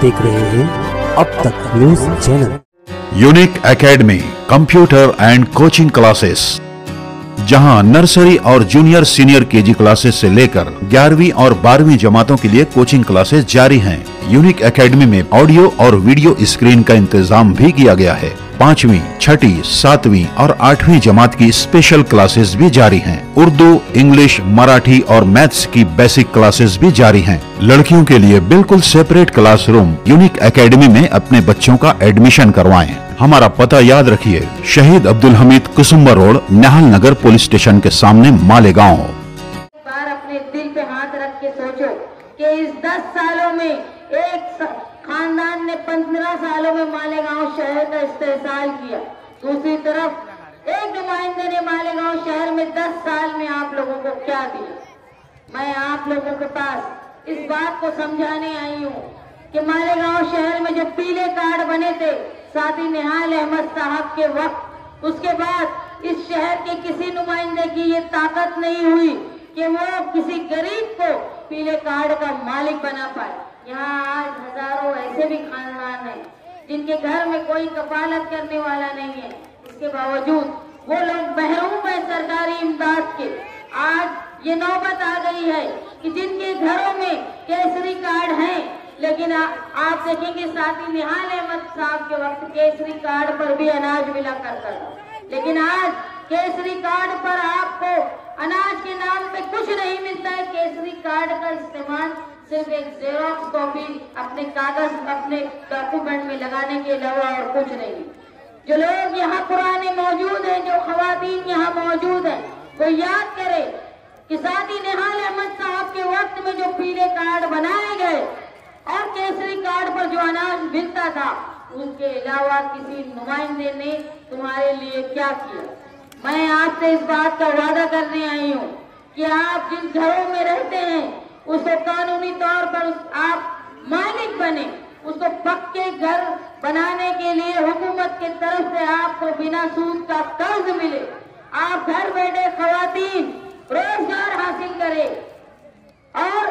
देख रहे हैं अब तक news channel. Unique academy computer and coaching classes, जहां नर्सरी और जूनियर सीनियर केजी क्लासेस से लेकर 11वीं और 12वीं जमातों के लिए कोचिंग क्लासेस जारी हैं। यूनिक एकेडमी में ऑडियो और वीडियो स्क्रीन का इंतजाम भी किया गया है। 5वीं, 6ठी, 7वीं और 8वीं जमात की स्पेशल क्लासेस भी जारी हैं। उर्दू, इंग्लिश, मराठी और मैथ्स की बेसिक क्लासेस भी जारी हैं। लड़कियों के लिए बिल्कुल सेपरेट क्लासरूम। यूनिक एकेडमी में अपने बच्चों का एडमिशन करवाएं। हमारा पता याद रखिए, शहीद अब्दुल हमीद कुसुम्बा रोड, निहाल नगर पुलिस स्टेशन के सामने, मालेगांव। बार अपने दिल पे हाथ रख के सोचो कि इस 10 सालों में एक खानदान ने 15 सालों में मालेगांव शहर का इस्तेहसाल किया। दूसरी तरफ एक नुमाइंदे ने मालेगांव शहर में 10 साल में आप लोगों को क्या दिया। मैं आप लोगों के पास इस बात को समझाने आई हूँ कि मालेगांव शहर में जो पीले कार्ड बने थे साथी निहाल अहमद साहब के वक्त, उसके बाद इस शहर के किसी नुमाइंदे की ये ताकत नहीं हुई कि वो किसी गरीब को पीले कार्ड का मालिक बना पाए। यहाँ आज हजारों ऐसे भी खानदान हैं जिनके घर में कोई कफालत करने वाला नहीं है, इसके बावजूद वो लोग महरूम हैं सरकारी इमदाद के। आज ये नौबत आ गई है कि जिनके घरों में केसरी कार्ड हैं, लेकिन आप देखेंगे साथी निहाल अहमद साहब के वक्त केसरी कार्ड पर भी अनाज मिला करता था, लेकिन आज केसरी कार्ड पर आपको अनाज के नाम पे कुछ नहीं मिलता है। केसरी कार्ड का इस्तेमाल सिर्फ एक जेरोक्स कॉपी अपने कागज अपने डॉक्यूमेंट में लगाने के अलावा और कुछ नहीं। जो लोग यहाँ पुराने मौजूद हैं, जो खवातीन यहाँ मौजूद हैं, वो याद करे कि साथी निहाल अहमद साहब के वक्त में जो पीले कार्ड बनाए गए और केसरी कार्ड पर जो अनाज मिलता था, उसके अलावा किसी नुमाइंदे ने तुम्हारे लिए क्या किया। मैं आपसे इस बात का वादा करने आई हूँ कि आप जिन घरों में रहते हैं उसको कानूनी तौर पर आप मालिक बने। उसको पक्के घर बनाने के लिए हुकूमत की तरफ से आपको बिना सूद का कर्ज मिले। आप घर बैठे खवातीन रोजगार हासिल करें और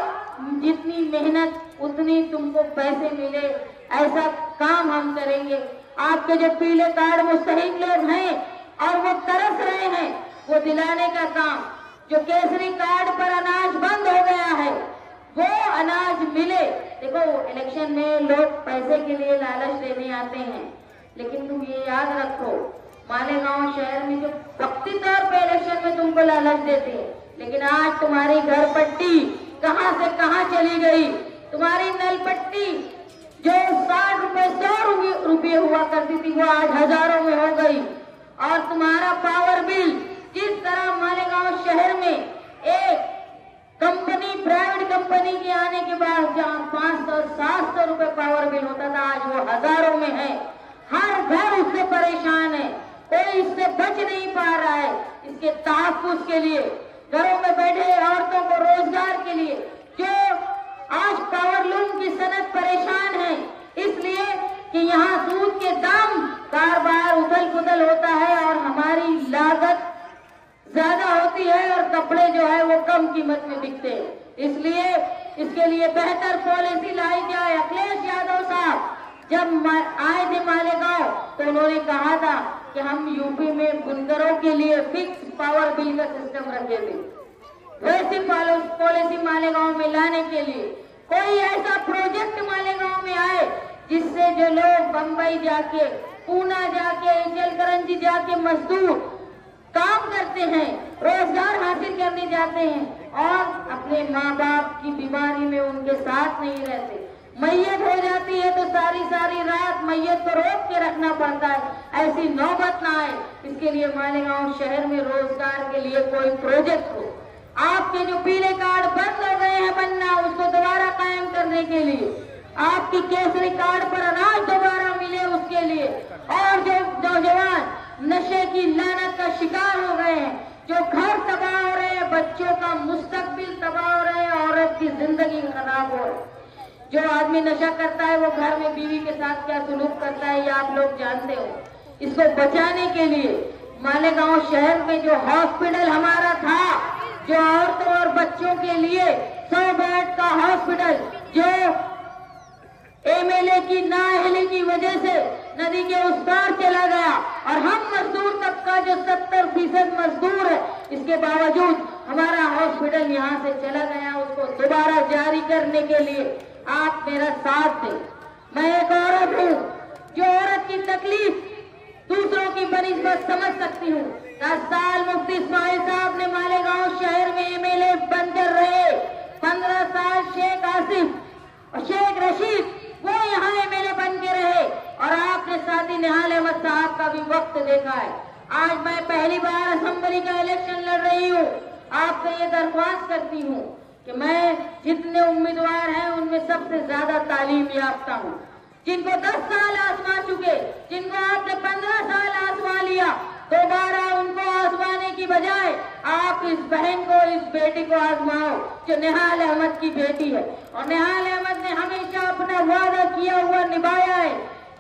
जितनी मेहनत उतनी तुमको पैसे मिले, ऐसा काम हम करेंगे। आपके जो पीले कार्ड मुस्तहिक लोग हैं और वो तरस रहे हैं, वो दिलाने का काम। जो केसरी कार्ड पर अनाज बंद हो गया है, वो अनाज मिले। देखो, इलेक्शन में लोग पैसे के लिए लालच देने आते हैं, लेकिन तुम ये याद रखो, मालेगांव शहर में जो वक्ती तौर पे इलेक्शन में तुमको लालच देते हैं, लेकिन आज तुम्हारी घर पट्टी कहां से कहां चली गई। तुम्हारी नल पट्टी जो 60 रुपए 100 रुपये हुआ करती थी, वो आज हजारों में हो गई। और तुम्हारा पावर बिल, जिस तरह मालेगांव शहर में एक कंपनी, प्राइवेट कंपनी के आने के बाद जहां 500-700 रुपए पावर बिल होता था, आज वो हजारों में है। हर घर उससे परेशान है, कोई इससे बच नहीं पा रहा है। इसके तहफ्फुज़ के लिए, घरों में बैठे औरतों को रोजगार के लिए, जो आज पावर लूम की सनत परेशान है, इसलिए कि यहाँ सूद के दाम बार बार उथल पुथल होता है और हमारी लागत ज्यादा होती है और कपड़े जो है वो कम कीमत में बिकते हैं। इसलिए इसके लिए बेहतर पॉलिसी लाई जाए। अखिलेश यादव साहब जब आए थे मालेगांव, तो उन्होंने कहा था कि हम यूपी में बुनकरों के लिए फिक्स पावर बिल का सिस्टम रखे थे। वैसी पॉलिसी मालेगांव में लाने के लिए कोई ऐसा प्रोजेक्ट मालेगांव में आए जिससे जो लोग बंबई जाके, पूना जाके, इचलकरंजी जाके मजदूर काम करते हैं, रोजगार हासिल करने जाते हैं और अपने माँ बाप की बीमारी में उनके साथ नहीं रहते, मैयत हो जाती है तो सारी सारी रात मैयत को रोक के रखना पड़ता है, ऐसी नौबत ना आए। इसके लिए मालेगांव शहर में रोजगार के लिए कोई प्रोजेक्ट हो। आपके जो पीले कार्ड बंद हो गए हैं बनना, उसको दोबारा कायम करने के लिए, आपकी केसरी कार्ड पर अनाज दोबारा मिले उसके लिए, और जो नौजवान नशे की लानत का शिकार हो गए हैं, जो घर तबाह हो रहे हैं, बच्चों का मुस्तकबिल तबाह हो रहे हैं, औरत की जिंदगी खराब हो रही है। जो आदमी नशा करता है वो घर में बीवी के साथ क्या सुलूक करता है, ये आप लोग जानते हो। इसको बचाने के लिए मालेगांव शहर में जो हॉस्पिटल हमारा था, जो औरतों और बच्चों के लिए 100 बेड का हॉस्पिटल, जो एमएलए की नाअहली की वजह से नदी के उस पार चला गया, और हम मजदूर तबका जो 70% मजदूर है, इसके बावजूद हमारा हॉस्पिटल यहाँ से चला गया, उसको दोबारा जारी करने के लिए आप मेरा साथ दें। मैं एक औरत हूँ, जो औरत की तकलीफ दूसरों की बनिस्बत समझ सकती हूँ। 10 साल मुफ्ती इस्माइल साहब ने मालेगांव शहर में एमएलए बनकर रहे, 15 साल शेख आसिफ और शेख रशीद वो यहाँ एमएलए बन के रहे, और आपने साथी निहाल अहमद साहब का भी वक्त देखा है। आज मैं पहली बार असेंबली का इलेक्शन लड़ रही हूँ। आपसे ये दरख्वास्त करती हूँ कि मैं जितने उम्मीदवार हैं उनमें सबसे ज्यादा तालीम याफ्ता हूँ, जिनको 10 साल आजमा चुके, जिनको आपने 15 साल आजमा लिया, दोबारा उनको आजमाने की बजाय आप इस बहन को, इस बेटी को आजमाओ जो निहाल अहमद की बेटी है। और निहाल अहमद ने हमेशा अपना वादा किया हुआ निभाया है।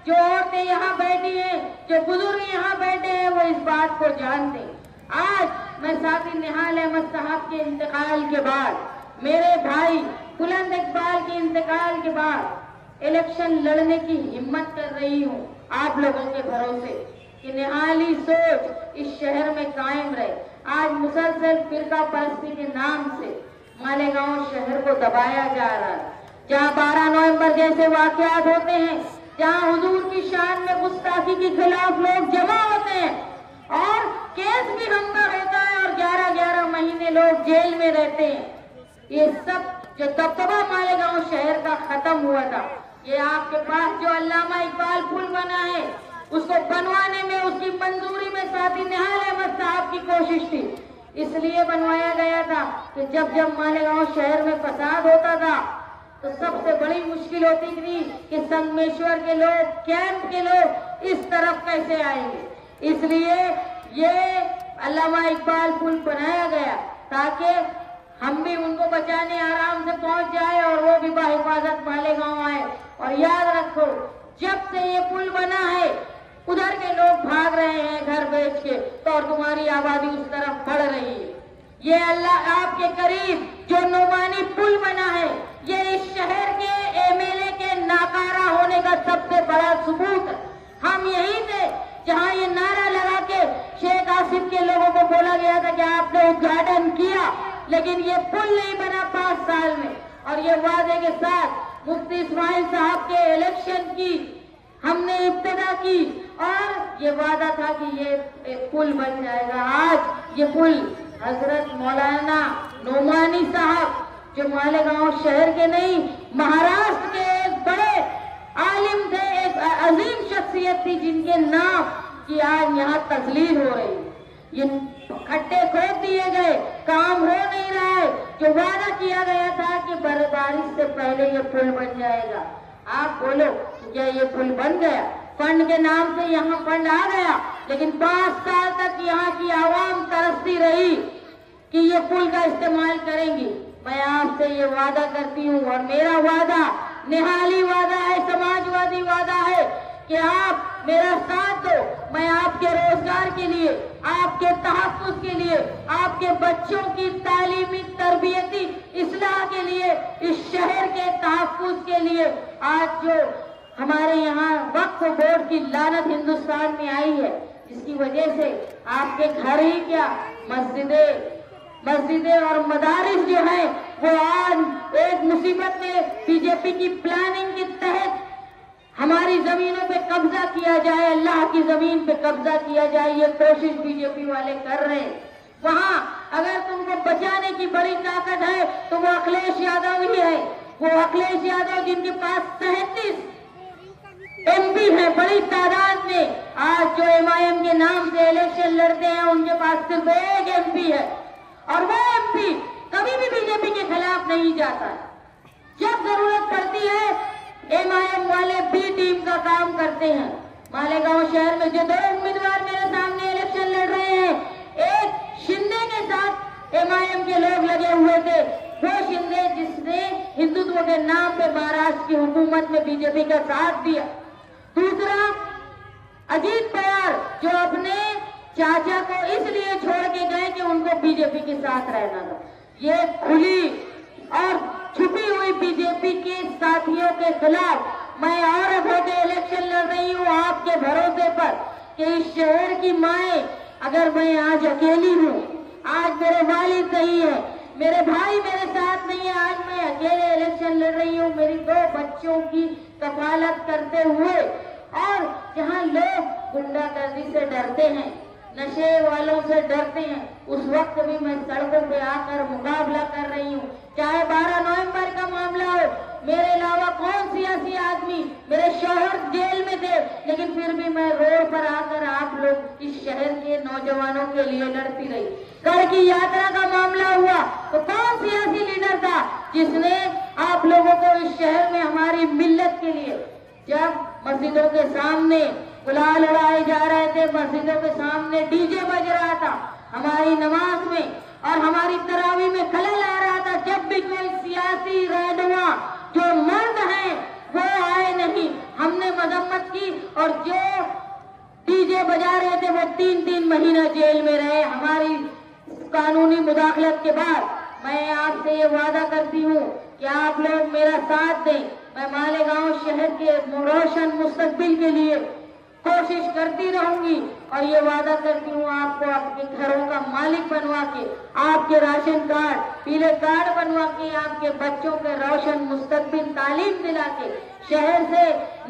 जो औरतें यहाँ बैठी हैं, जो बुजुर्ग यहाँ बैठे हैं, वो इस बात को जानते हैं। आज मैं साथी निहाल अहमद साहब के इंतकाल के बाद, मेरे भाई बुलंद इकबाल के इंतकाल के बाद इलेक्शन लड़ने की हिम्मत कर रही हूँ आप लोगों के भरोसे कि निहाली सोच इस शहर में कायम रहे। आज मुसलसल फिरका परस्ती के नाम से मालेगांव शहर को दबाया जा रहा है, जहाँ 12 नवंबर जैसे वाकयात होते हैं, जहाँ हुजूर की शान में गुस्ताखी के खिलाफ लोग जमा होते हैं और केस भी हमका रहता है और 11-11 महीने लोग जेल में रहते हैं। ये सब जो दबदबा मालेगांव शहर का खत्म हुआ था, ये आपके पास जो अल्लामा इकबाल पुल बना है, उसको बनवाने में, उसकी मंजूरी में साथी निहाल अहमद साहब की कोशिश थी। इसलिए बनवाया गया था कि जब जब मालेगांव शहर में फसाद होता था तो सबसे बड़ी मुश्किल होती थी कि संगमेश्वर के लोग, कैंप के लोग इस तरफ कैसे आएंगे। इसलिए ये अल्लामा इकबाल पुल बनाया गया ताकि हम भी उनको बचाने आराम से पहुंच जाए और वो भी बाहिफाजत मालेगांव आए। और याद रखो, जब से ये पुल बना है उधर के लोग भाग रहे हैं घर बेच के, तो और तुम्हारी आबादी उस तरफ बढ़ रही है। ये अल्लाह आपके करीब जो नोमानी पुल बना है, ये इस शहर के एमएलए के नाकारा होने का सबसे बड़ा सबूत है। हम यहीं थे जहां ये नारा लगा के शेख आसिफ के लोगों को बोला गया था कि आपने उद्घाटन किया, लेकिन ये पुल नहीं बना 5 साल में। और ये वादे के साथ मुफ्ती इस्माइल साहब के इलेक्शन की हमने इब्तिदा की और ये वादा था कि ये एक पुल बन जाएगा। आज ये पुल हजरत मौलाना नोमानी साहब जो मालेगांव शहर के नहीं, महाराष्ट्र के एक बड़े आलिम थे, एक अजीम शख्सियत थी, जिनके नाम की आज यहाँ तस्लील हो रही है। ये खड्डे खोद दिए गए, काम हो नहीं रहा है। जो वादा किया गया था कि बारिश से पहले ये पुल बन जाएगा, आप बोलो क्या ये पुल बन गया? फंड के नाम से यहाँ फंड आ गया, लेकिन 5 साल तक यहाँ की आवाम तरसती रही कि ये पुल का इस्तेमाल करेंगी। मैं आपसे ये वादा करती हूँ और मेरा वादा निहाली वादा है, समाजवादी वादा है कि आप मेरा साथ दो। मैं आपके रोजगार के लिए, आपके तहफ्फुज़ के लिए, आपके बच्चों की तालीमी तरबियती इस्लाह के लिए, इस शहर के तहफ्फुज़ के लिए आज जो हमारे यहाँ वक्फ बोर्ड की लानत हिंदुस्तान में आई है, इसकी वजह से आपके घर ही क्या मस्जिदें और मदारिस जो है वो आज एक मुसीबत में बीजेपी की प्लानिंग के तहत हमारी जमीनों पे कब्जा किया जाए, अल्लाह की जमीन पे कब्जा किया जाए, ये कोशिश बीजेपी वाले कर रहे हैं। वहाँ अगर तुमको बचाने की बड़ी ताकत है तो वो अखिलेश यादव ही है। वो अखिलेश यादव जिनके पास 37 MP है बड़ी तादाद में। आज जो MIM के नाम से इलेक्शन लड़ते हैं उनके पास सिर्फ 1 MP है और वो MP कभी भी बीजेपी के खिलाफ नहीं जाता। जब जरूरत पड़ती है MIM वाले बी टीम का काम करते हैं। मालेगांव शहर में जो 2 उम्मीदवार मेरे सामने इलेक्शन लड़ रहे हैं, एक शिंदे के साथ MIM के लोग लगे हुए थे, वो शिंदे जिसने हिंदुत्व के नाम पे महाराष्ट्र की हुकूमत में बीजेपी का साथ दिया। दूसरा अजीत पवार जो अपने चाचा को इसलिए छोड़ के गए कि उनको बीजेपी के साथ रहना था। ये खुली और छुपी हुई बीजेपी के साथियों के खिलाफ मैं औरत होकर इलेक्शन लड़ रही हूँ आपके भरोसे पर कि इस शहर की माएँ, अगर मैं आज अकेली हूँ, आज मेरे वालिद नहीं है, मेरे भाई मेरे साथ नहीं है, आज मैं अकेले इलेक्शन लड़ रही हूँ मेरी 2 बच्चों की कफालत करते हुए, और जहाँ लोग गुंडागर्दी से डरते हैं, नशे वालों से डरते हैं, उस वक्त भी मैं सड़कों पे आकर मुकाबला कर रही हूँ। चाहे 12 नवंबर का मामला हो, मेरे अलावा कौन सियासी आदमी, मेरे शौहर जेल में थे, लेकिन फिर भी मैं रोड पर आकर आप लोग इस शहर के नौजवानों के लिए लड़ती रही। कर की यात्रा का मामला हुआ तो कौन सियासी लीडर था जिसने आप लोगों को इस शहर में हमारी मिल्लत के लिए, जब मस्जिदों के सामने गुलाल उड़ाए जा रहे थे, मस्जिदों के सामने डीजे बज रहा था, हमारी नमाज में और हमारी तरावी में खलल आ रहा था, जब भी कोई सियासी रहनुमा जो मर्द हैं वो आए नहीं, हमने मजम्मत की, और जो डीजे बजा रहे थे वो 3-3 महीना जेल में रहे। हमारी कानूनी मुदाखलत के बाद मैं आपसे ये वादा करती हूँ कि आप लोग मेरा साथ दें। मैं मालेगांव शहर के रोशन मुस्तकबिल के लिए कोशिश करती रहूंगी, और ये वादा करती हूँ आपको आपके घरों का मालिक बनवा के, आपके राशन कार्ड, पीले कार्ड बनवा के, आपके बच्चों के रोशन मुस्तकबिल तालीम दिला के, शहर से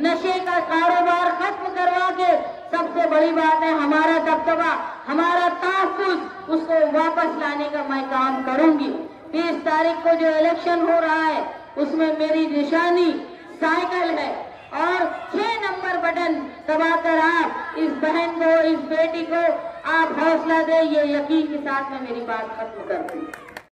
नशे का कारोबार खत्म करवा के, सबसे बड़ी बात है हमारा दबदबा, हमारा तहफ्फुज़, उसको वापस लाने का मैं काम करूंगी। 20 तारीख को जो इलेक्शन हो रहा है उसमें मेरी निशानी साइकिल है, और 6 नंबर बटन दबाकर आप इस बहन को, इस बेटी को आप हौसला दे, ये यकीन के साथ में मेरी बात खत्म करती हूँ।